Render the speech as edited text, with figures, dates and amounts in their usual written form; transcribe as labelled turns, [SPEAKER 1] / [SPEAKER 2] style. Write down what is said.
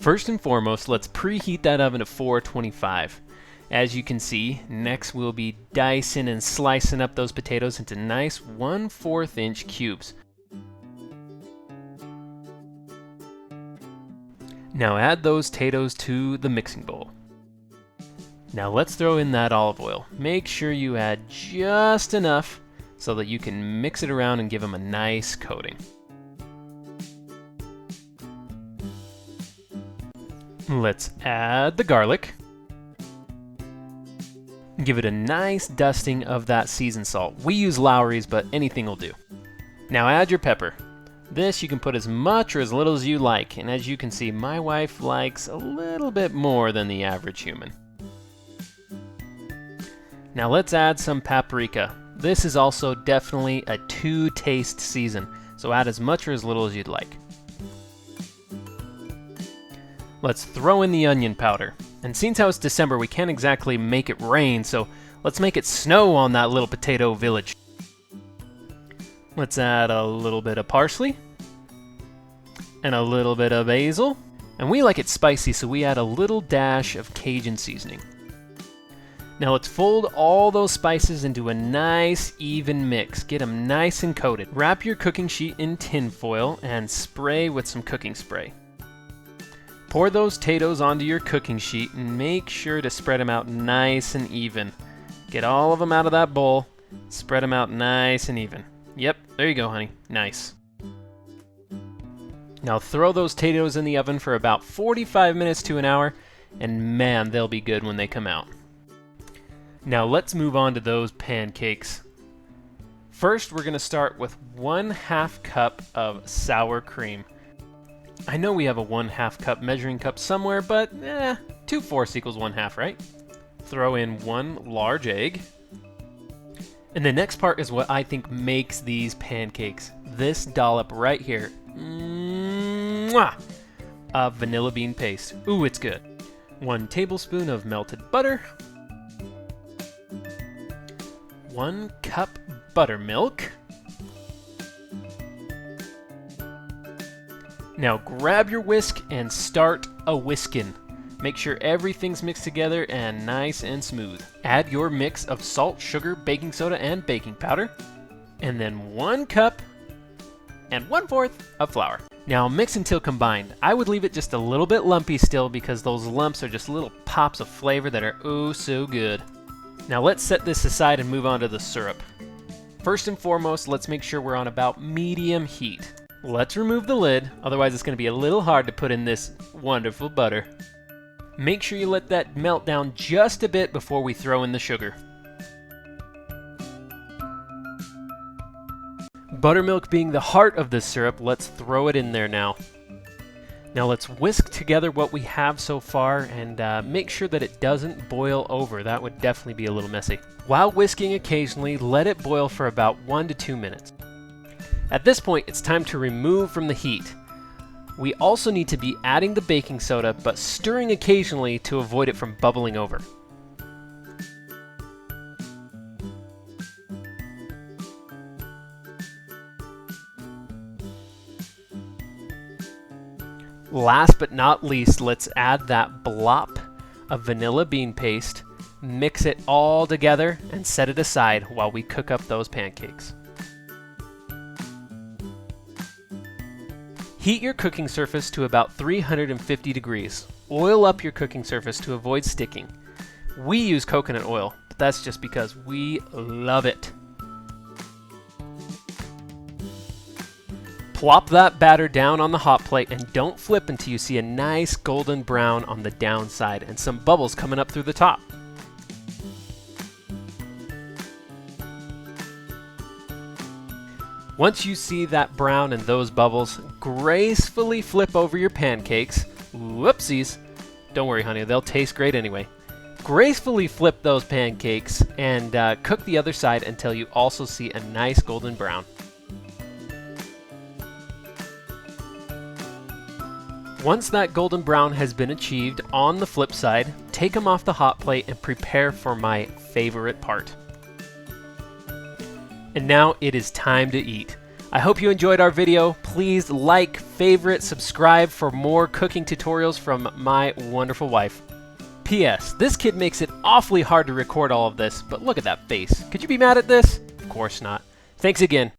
[SPEAKER 1] First and foremost, let's preheat that oven to 425. As you can see, next we'll be dicing and slicing up those potatoes into nice 1/4 inch cubes. Now add those potatoes to the mixing bowl. Now let's throw in that olive oil. Make sure you add just enough so that you can mix it around and give them a nice coating. Let's add the garlic. Give it a nice dusting of that seasoned salt. We use lowerys, but anything will do. Now add your pepper. This you can put as much or as little as you like, and as you can see, my wife likes a little bit more than the average human. Now let's add some paprika. This is also definitely a to-taste season, so add as much or as little as you'd like. Let's throw in the onion powder. And since how it's December, we can't exactly make it rain, so let's make it snow on that little potato village. Let's add a little bit of parsley and a little bit of basil. And we like it spicy, so we add a little dash of Cajun seasoning. Now let's fold all those spices into a nice even mix. Get them nice and coated. Wrap your cooking sheet in tin foil and spray with some cooking spray. Pour those potatoes onto your cooking sheet and make sure to spread them out nice and even. Get all of them out of that bowl. Spread them out nice and even. Yep, there you go, honey. Nice. Now throw those potatoes in the oven for about 45 minutes to an hour, and man, they'll be good when they come out. Now let's move on to those pancakes. First, we're going to start with 1/2 cup of sour cream. I know we have a 1/2 cup measuring cup somewhere, but 2/4 equals 1/2, right? Throw in 1 large egg. And the next part is what I think makes these pancakes. This dollop right here. Mwah! Of vanilla bean paste. Ooh, it's good. 1 tablespoon of melted butter. 1 cup buttermilk. Now grab your whisk and start a whiskin'. Make sure everything's mixed together and nice and smooth. Add your mix of salt, sugar, baking soda, and baking powder. And then 1 cup and 1/4 of flour. Now mix until combined. I would leave it just a little bit lumpy still because those lumps are just little pops of flavor that are oh so good. Now let's set this aside and move on to the syrup. First and foremost, let's make sure we're on about medium heat. Let's remove the lid, otherwise it's going to be a little hard to put in this wonderful butter. Make sure you let that melt down just a bit before we throw in the sugar. Buttermilk being the heart of this syrup, let's throw it in there now. Now let's whisk together what we have so far and make sure that it doesn't boil over. That would definitely be a little messy. While whisking occasionally, let it boil for about 1 to 2 minutes. At this point, it's time to remove from the heat. We also need to be adding the baking soda, but stirring occasionally to avoid it from bubbling over. Last but not least, let's add that blop of vanilla bean paste, mix it all together, and set it aside while we cook up those pancakes. Heat your cooking surface to about 350 degrees. Oil up your cooking surface to avoid sticking. We use coconut oil, but that's just because we love it. Plop that batter down on the hot plate and don't flip until you see a nice golden brown on the downside and some bubbles coming up through the top. Once you see that brown and those bubbles, gracefully flip over your pancakes. Whoopsies. Don't worry, honey, they'll taste great anyway. Gracefully flip those pancakes and cook the other side until you also see a nice golden brown. Once that golden brown has been achieved on the flip side, take them off the hot plate and prepare for my favorite part. And now it is time to eat. I hope you enjoyed our video. Please like, favorite, subscribe for more cooking tutorials from my wonderful wife. P.S. This kid makes it awfully hard to record all of this, but look at that face. Could you be mad at this? Of course not. Thanks again.